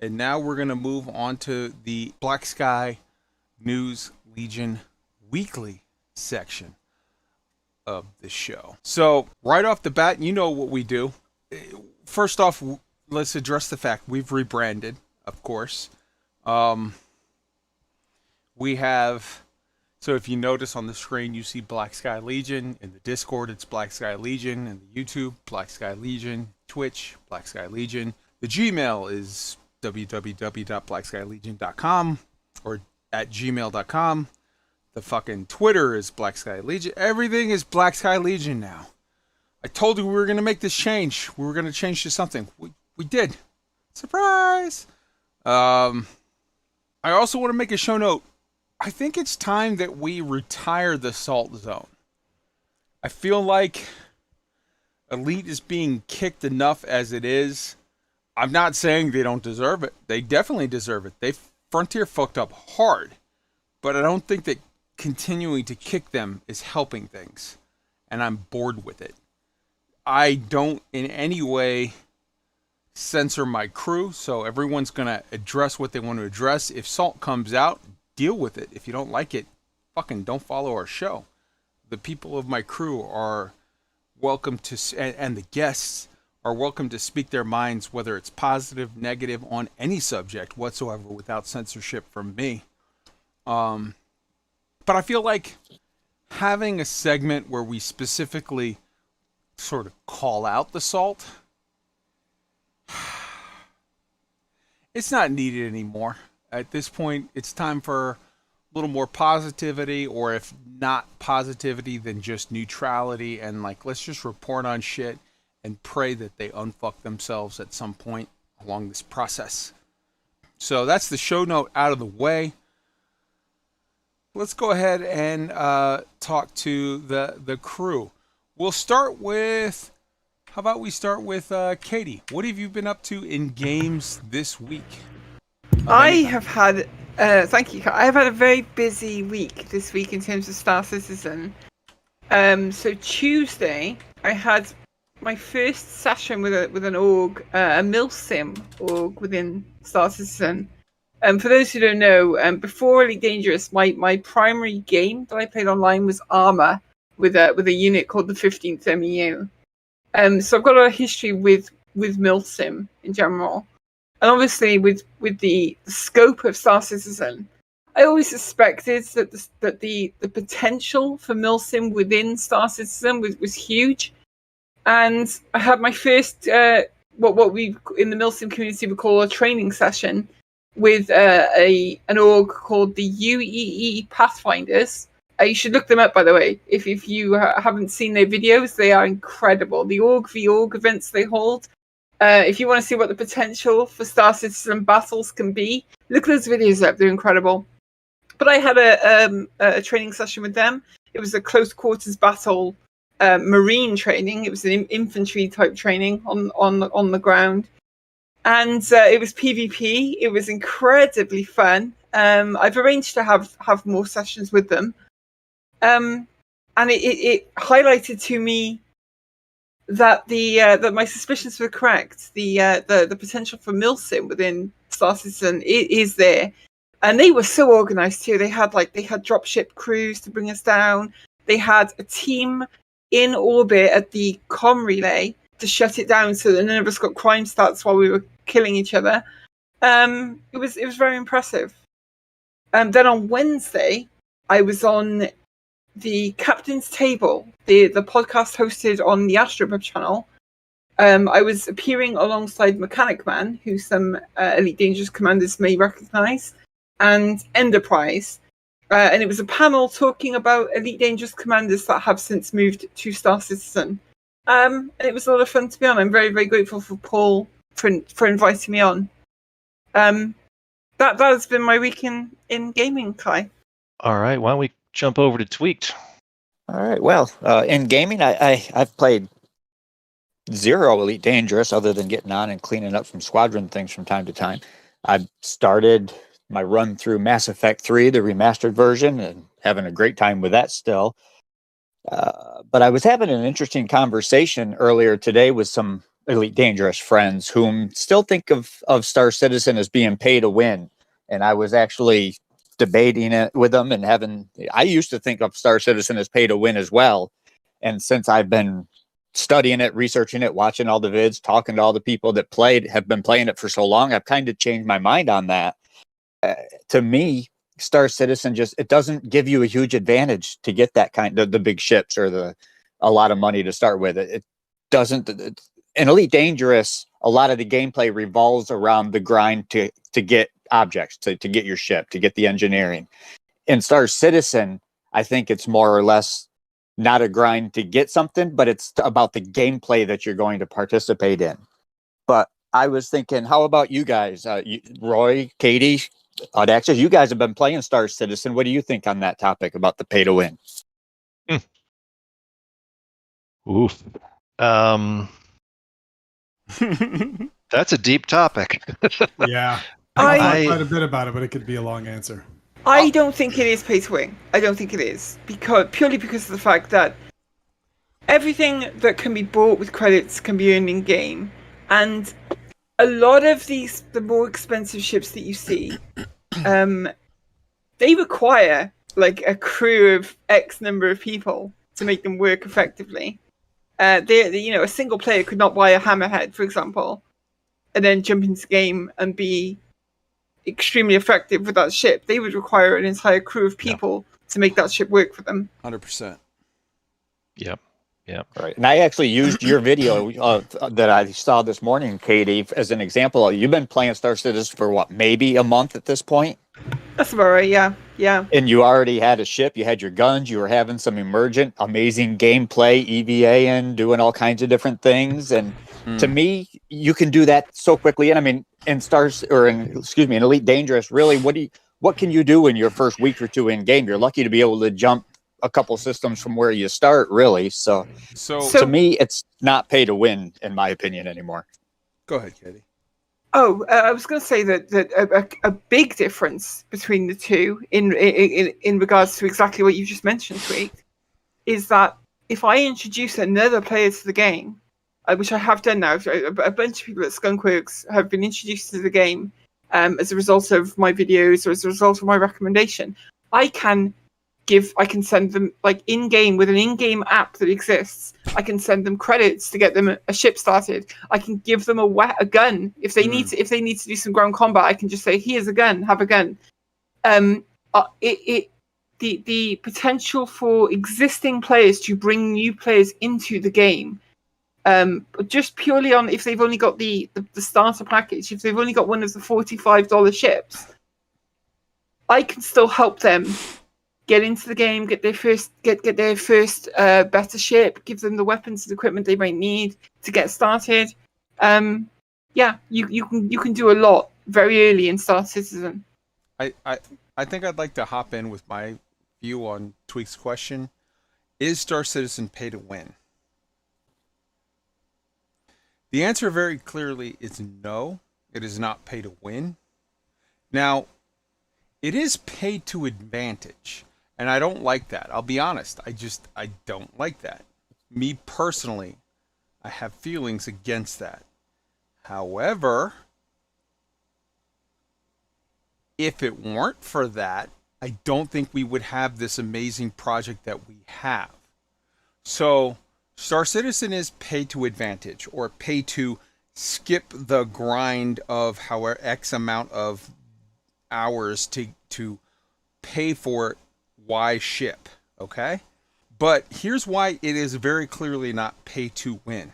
And now we're going to move on to the Black Sky News Legion weekly section of the show. So, right off the bat, you know what we do. First off, let's address the fact we've rebranded, of course. We have, so if you notice on the screen, you see Black Sky Legion. In the Discord, it's Black Sky Legion. In the YouTube, Black Sky Legion. Twitch, Black Sky Legion. The Gmail is www.blackskylegion.com or at gmail.com. The fucking Twitter is Black Sky Legion. Everything is Black Sky Legion now. I told you we were going to make this change. We were going to change to something. We did. Surprise! I also want to make a show note. I think it's time that we retire the Salt Zone. I feel like Elite is being kicked enough as it is. I'm not saying they don't deserve it. They definitely deserve it. Frontier fucked up hard. But I don't think that continuing to kick them is helping things. And I'm bored with it. I don't in any way censor my crew, so everyone's going to address what they want to address. If Salt comes out, deal with it. If you don't like it, fucking don't follow our show. The people of my crew are welcome to, and the guests are welcome to speak their minds, whether it's positive, negative, on any subject whatsoever, without censorship from me. But I feel like having a segment where we specifically sort of call out the Salt, it's not needed anymore. At this point, it's time for a little more positivity, or if not positivity, then just neutrality, and like, let's just report on shit and pray that they unfuck themselves at some point along this process. So that's the show note out of the way. Let's go ahead and talk to the crew. We'll start with, how about we start with Katie? What have you been up to in games this week? I have had, thank you. I have had a very busy week this week in terms of Star Citizen. So Tuesday, I had my first session with an org, a milsim org within Star Citizen. For those who don't know, before Elite Dangerous, my primary game that I played online was Armor with a unit called the 15th MEU. So I've got a history with milsim in general. And obviously, with the scope of Star Citizen, I always suspected that the potential for milsim within Star Citizen was huge. And I had my first, what we in the milsim community would call a training session with an org called the UEE Pathfinders. You should look them up, by the way. If you haven't seen their videos, they are incredible. The org v org events they hold. If you want to see what the potential for Star Citizen battles can be, look those videos up. They're incredible. But I had a training session with them. It was a close quarters battle marine training. It was an infantry type training on the ground. And it was PvP. It was incredibly fun. I've arranged to have more sessions with them. And it highlighted to me that that my suspicions were correct. The potential for milsim within Star Citizen is there, and they were so organized too. They had dropship crews to bring us down. They had a team in orbit at the comm relay to shut it down so that none of us got crime stats while we were killing each other. It was very impressive. Then on Wednesday, I was on the Captain's Table, the podcast hosted on the Astropub channel. I was appearing alongside Mechanic Man, who some Elite Dangerous commanders may recognise, and Enterprise. And it was a panel talking about Elite Dangerous commanders that have since moved to Star Citizen. And it was a lot of fun to be on. I'm very, very grateful for Paul for inviting me on. That has been my week in gaming, Kai. All right, why don't we jump over to Tweaked? All right, well, in gaming, I've played zero Elite Dangerous other than getting on and cleaning up some squadron things from time to time. I've started my run through Mass Effect 3, the remastered version, and having a great time with that still. But I was having an interesting conversation earlier today with some Elite Dangerous friends whom still think of Star Citizen as being pay to win. And I was actually debating it with them and I used to think of Star Citizen as pay to win as well. And since I've been studying it, researching it, watching all the vids, talking to all the people that have been playing it for so long, I've kind of changed my mind on that. To me, Star Citizen it doesn't give you a huge advantage to get that the big ships or a lot of money to start with. It doesn't. In Elite Dangerous, a lot of the gameplay revolves around the grind to get objects, to get your ship, to get the engineering. In Star Citizen, I think it's more or less not a grind to get something, but it's about the gameplay that you're going to participate in. But I was thinking, how about you guys? Roy, Katie, AUDAXIUS, you guys have been playing Star Citizen. What do you think on that topic about the pay to win? Oof. That's a deep topic. Yeah. I- I've thought quite a bit about it, but it could be a long answer. I don't think it is pay to win. I don't think it is purely because of the fact that everything that can be bought with credits can be earned in game, and a lot of the more expensive ships that you see, they require like a crew of X number of people to make them work effectively. A single player could not buy a hammerhead, for example, and then jump into the game and be extremely effective with that ship. They would require an entire crew of people to make that ship work for them. 100%. Yep. Right. And I actually used your video that I saw this morning, Katie, as an example. You've been playing Star Citizen for what, maybe a month at this point? That's about right, yeah. And you already had a ship, you had your guns, you were having some emergent, amazing gameplay, EVA and doing all kinds of different things. And to me, you can do that so quickly. And I mean, in Elite Dangerous, really, what can you do in your first week or two in game? You're lucky to be able to jump a couple systems from where you start, really. So to me, it's not pay to win, in my opinion, anymore. Go ahead, Katie. Oh, I was going to say that a big difference between the two in regards to exactly what you just mentioned, Tweaked, is that if I introduce another player to the game, which I have done now, a bunch of people at Skunkworks have been introduced to the game as a result of my videos or as a result of my recommendation, I can send them, like in-game with an in-game app that exists, I can send them credits to get them a ship started. I can give them a gun if they need to do some ground combat. I can just say, here's a gun, have a gun. The potential for existing players to bring new players into the game, just purely on if they've only got the starter package, if they've only got one of the $45 ships, I can still help them get into the game, get their first better ship, give them the weapons and equipment they might need to get started. You can do a lot very early in Star Citizen. I think I'd like to hop in with my view on Tweak's question. Is Star Citizen pay to win? The answer very clearly is no. It is not pay to win. Now, it is pay to advantage. And I don't like that. I'll be honest. I don't like that. Me personally, I have feelings against that. However, if it weren't for that, I don't think we would have this amazing project that we have. So, Star Citizen is pay to advantage, or pay to skip the grind of however X amount of hours to pay for Y ship, okay? But here's why it is very clearly not pay to win.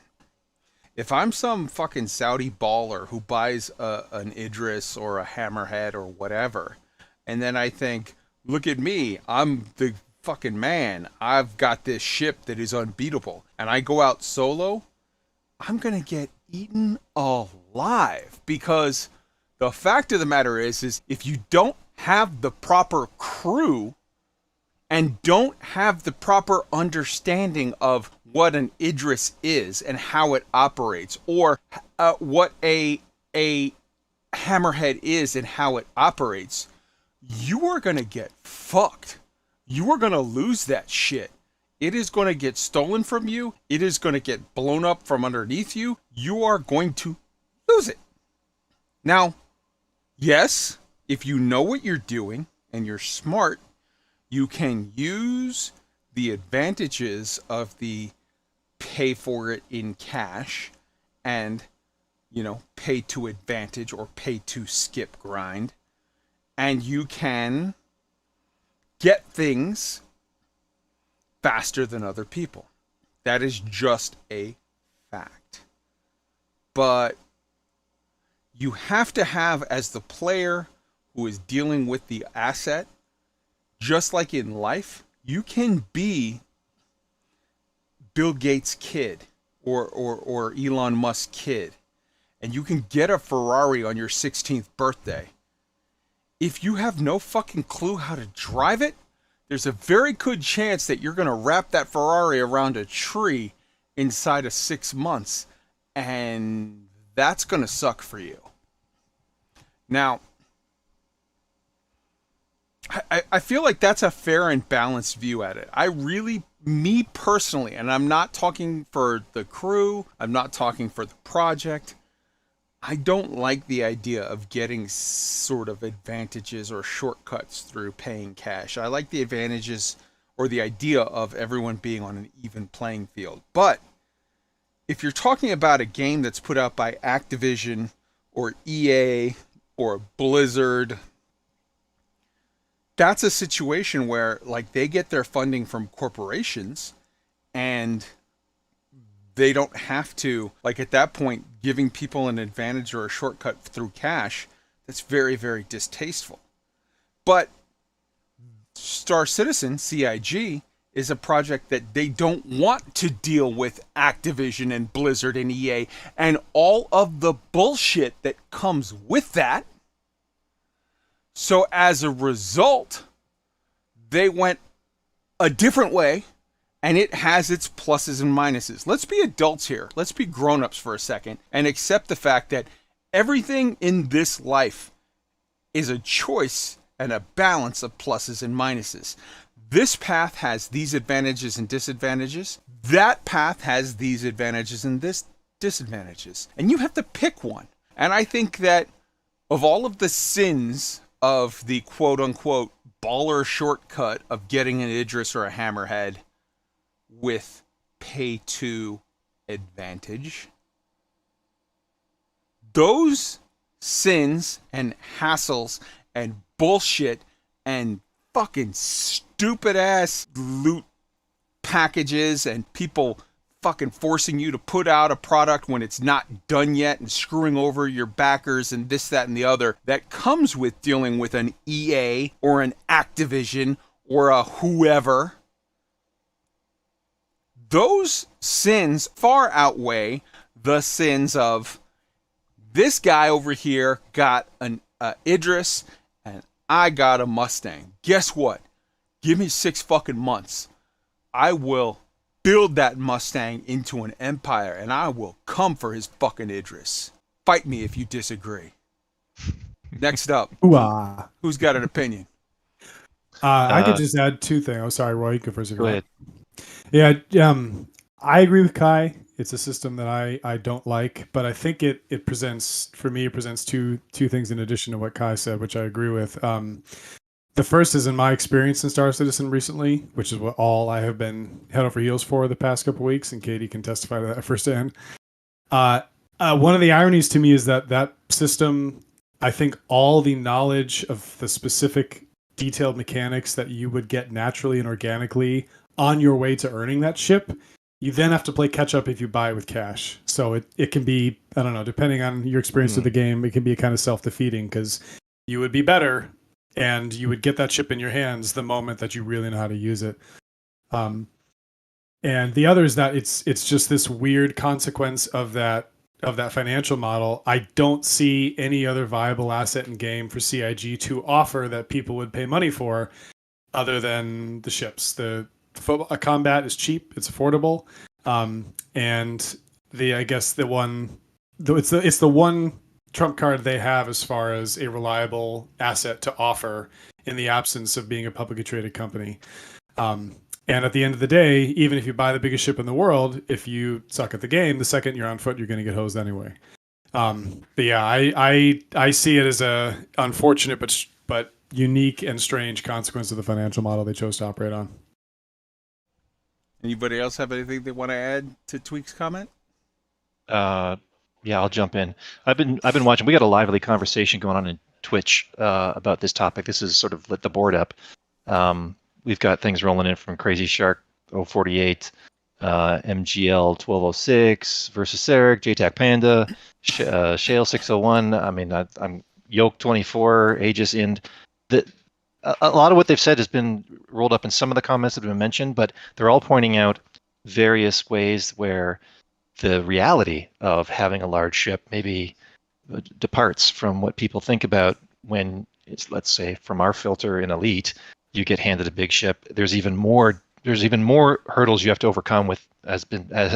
If I'm some fucking Saudi baller who buys an Idris or a Hammerhead or whatever, and then I think, look at me, I'm the fucking man, I've got this ship that is unbeatable, and I go out solo, I'm gonna get eaten alive. Because the fact of the matter is if you don't have the proper crew and don't have the proper understanding of what an Idris is and how it operates, or what a Hammerhead is and how it operates, you are going to get fucked. You are going to lose that shit It is going to get stolen from you. It is going to get blown up from underneath you. You are going to lose it. Now, yes, if you know what you're doing and you're smart, you can use the advantages of the pay for it in cash and, pay to advantage or pay to skip grind. And you can get things faster than other people. That is just a fact. But you have to have, as the player who is dealing with the asset, just like in life, you can be Bill Gates' kid or Elon Musk's kid, and you can get a Ferrari on your 16th birthday. If you have no fucking clue how to drive it, there's a very good chance that you're going to wrap that Ferrari around a tree inside of 6 months, and that's going to suck for you. Now, I feel like that's a fair and balanced view at it. Me personally, and I'm not talking for the crew, I'm not talking for the project, I don't like the idea of getting sort of advantages or shortcuts through paying cash. I like the advantages or the idea of everyone being on an even playing field. But if you're talking about a game that's put out by Activision or EA or Blizzard, that's a situation where, like, they get their funding from corporations and they don't have to, like, at that point, giving people an advantage or a shortcut through cash, that's very, very distasteful. But Star Citizen, CIG, is a project that they don't want to deal with Activision and Blizzard and EA and all of the bullshit that comes with that. So as a result, they went a different way, and it has its pluses and minuses. Let's be adults here. Let's be grown-ups for a second and accept the fact that everything in this life is a choice and a balance of pluses and minuses. This path has these advantages and disadvantages. That path has these advantages and this disadvantages. And you have to pick one. And I think that of all of the sins of the quote-unquote baller shortcut of getting an Idris or a Hammerhead with pay to advantage, those sins and hassles and bullshit and fucking stupid ass loot packages and people fucking forcing you to put out a product when it's not done yet and screwing over your backers and this, that, and the other, that comes with dealing with an EA or an Activision or a whoever. Those sins far outweigh the sins of this guy over here got an Idris and I got a Mustang. Guess what? Give me 6 fucking months. I will build that Mustang into an empire and I will come for his fucking Idris. Fight me if you disagree. Next up. Ooh-ah. Who's got an opinion? I could just add 2 things. Oh, sorry, Roy, you go first. Go ahead. Yeah, I agree with Kai. It's a system that I don't like, but I think it presents, for me, it presents two things in addition to what Kai said, which I agree with. The first is in my experience in Star Citizen recently, which is what all I have been head over heels for the past couple of weeks, and Katie can testify to that firsthand. One of the ironies to me is that system, I think all the knowledge of the specific detailed mechanics that you would get naturally and organically on your way to earning that ship, you then have to play catch up if you buy it with cash. So it can be, I don't know, depending on your experience with the game, it can be kind of self-defeating because you would be better and you would get that ship in your hands the moment that you really know how to use it. And the other is that it's just this weird consequence of that financial model. I don't see any other viable asset in game for CIG to offer that people would pay money for other than the ships. The combat is cheap, it's affordable, and it's the one trump card they have as far as a reliable asset to offer in the absence of being a publicly traded company. And at the end of the day, even if you buy the biggest ship in the world, if you suck at the game, the second you're on foot, you're going to get hosed anyway. But yeah, I see it as a unfortunate but unique and strange consequence of the financial model they chose to operate on. Anybody else have anything they want to add to Tweak's comment? Yeah, I'll jump in. I've been watching. We got a lively conversation going on in Twitch about this topic. This has sort of lit the board up. We've got things rolling in from Crazy Shark 048, MGL 1206 versus Eric, JTAC Panda, Shale 601. I mean, I'm Yoke 24, Aegis Ind. A lot of what they've said has been rolled up in some of the comments that have been mentioned, but they're all pointing out various ways where the reality of having a large ship maybe departs from what people think about when it's, let's say, from our filter in Elite, you get handed a big ship. There's even more hurdles you have to overcome with, as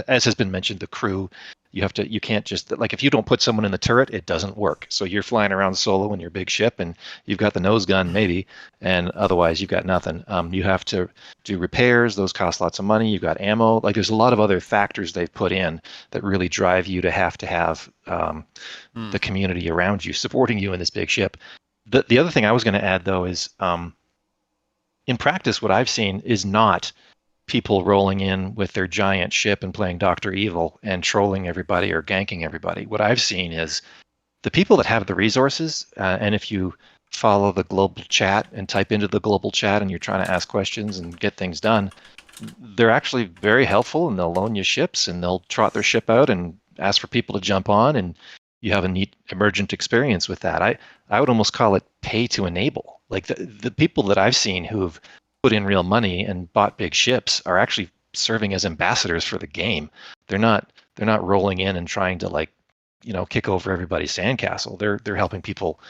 has been mentioned, the crew. You can't just, like, if you don't put someone in the turret, it doesn't work. So you're flying around solo in your big ship and you've got the nose gun maybe, and otherwise you've got nothing. You have to do repairs. Those cost lots of money. You've got ammo. Like, there's a lot of other factors they've put in that really drive you to have the community around you supporting you in this big ship. The other thing I was going to add, though, is in practice, what I've seen is not people rolling in with their giant ship and playing Dr. Evil and trolling everybody or ganking everybody. What I've seen is the people that have the resources, and if you follow the global chat and type into the global chat and you're trying to ask questions and get things done, they're actually very helpful, and they'll loan you ships and they'll trot their ship out and ask for people to jump on, and you have a neat emergent experience with that. I would almost call it pay to enable. Like, the people that I've seen who've put in real money and bought big ships are actually serving as ambassadors for the game. They're not rolling in and trying to, like, kick over everybody's sandcastle. They're helping people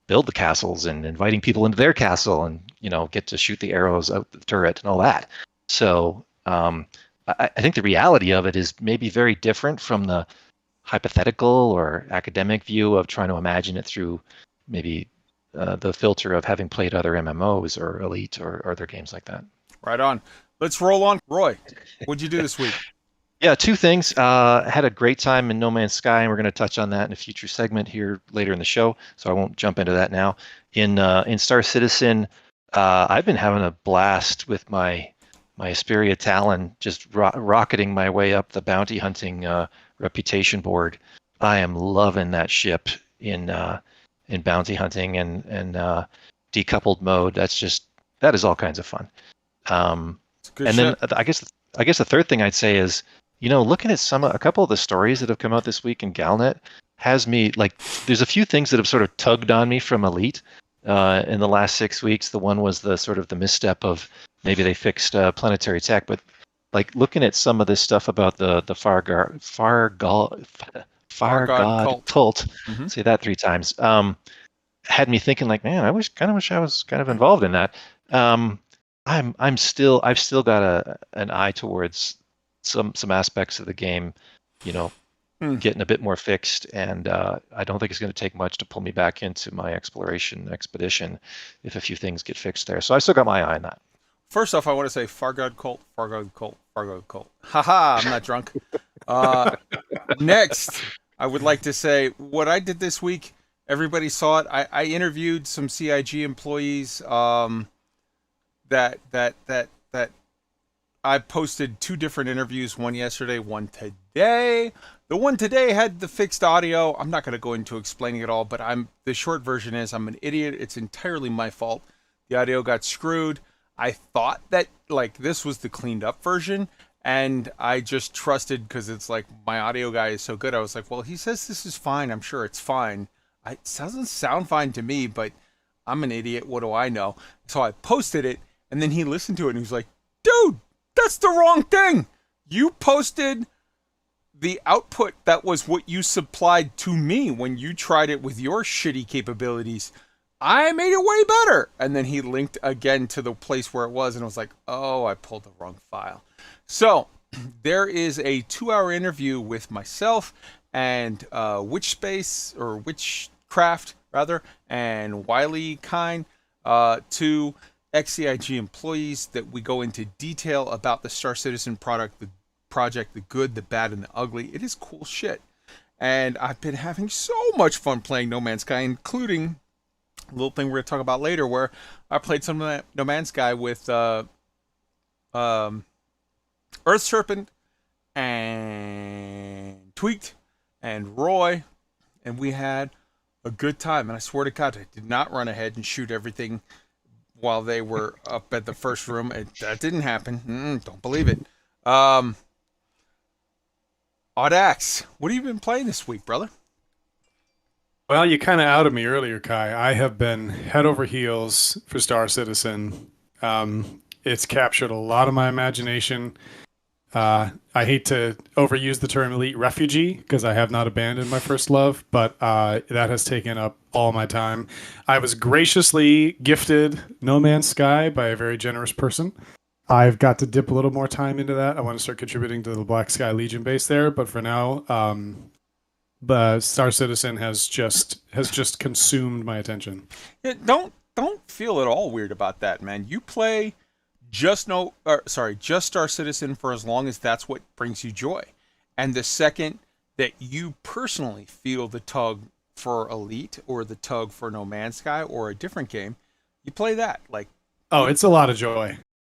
build the castles and inviting people into their castle and get to shoot the arrows out the turret and all that. So I think the reality of it is maybe very different from the hypothetical or academic view of trying to imagine it through maybe the filter of having played other MMOs or Elite or other games like that. Right on. Let's roll on. Roy, what'd you do this week? Yeah, two things. Had a great time in No Man's Sky, and we're going to touch on that in a future segment here later in the show, so I won't jump into that now. In Star Citizen, I've been having a blast with my Asperia Talon, just rocketing my way up the bounty hunting reputation board. I am loving that ship in bounty hunting and decoupled mode. That is all kinds of fun. Then I guess the third thing I'd say is, looking at a couple of the stories that have come out this week in Galnet has me, like, there's a few things that have sort of tugged on me from Elite in the last 6 weeks. The one was the sort of the misstep of maybe they fixed planetary tech, but like looking at some of this stuff about the Fire God cult, say that 3 times, had me thinking, like, man, I wish I was kind of involved in that. I've still got an eye towards some aspects of the game, getting a bit more fixed, and I don't think it's going to take much to pull me back into my expedition if a few things get fixed there. So I still got my eye on that. First off, I want to say Fargod cult, Fargod cult, Fargod cult. Haha, I'm not drunk. Next, I would like to say what I did this week. Everybody saw it. I interviewed some CIG employees. That I posted 2 different interviews. One yesterday, one today. The one today had the fixed audio. I'm not going to go into explaining it all, but the short version is I'm an idiot. It's entirely my fault. The audio got screwed. I thought that, like, this was the cleaned up version, and I just trusted because it's like my audio guy is so good. I was like, well, he says this is fine. I'm sure it's fine. It doesn't sound fine to me, but I'm an idiot. What do I know? So I posted it, and then he listened to it, and he was like, dude, that's the wrong thing. You posted the output that was what you supplied to me when you tried it with your shitty capabilities. I made it way better. And then he linked again to the place where it was, and I was like, oh, I pulled the wrong file. So there is a 2-hour interview with myself and Witchcraft, rather, and Wiley Kine to XCIG employees that we go into detail about the Star Citizen project, the good, the bad, and the ugly. It is cool shit. And I've been having so much fun playing No Man's Sky, including a little thing we're going to talk about later where I played some of No Man's Sky with Earth Serpent and Tweaked and Roy, and we had a good time. And I swear to God, I did not run ahead and shoot everything while they were up at the first room. That didn't happen. Don't believe it. Audax, what have you been playing this week, brother? Well, you kind of outed me earlier, Kai. I have been head over heels for Star Citizen. It's captured a lot of my imagination. I hate to overuse the term elite refugee because I have not abandoned my first love, but that has taken up all my time. I was graciously gifted No Man's Sky by a very generous person. I've got to dip a little more time into that. I want to start contributing to the Black Sky Legion base there, but for now, the Star Citizen has just consumed my attention. Yeah, don't feel at all weird about that, man. You play just Star Citizen for as long as that's what brings you joy. And the second that you personally feel the tug for Elite or the tug for No Man's Sky or a different game, you play that. Like, oh, it's a lot of joy.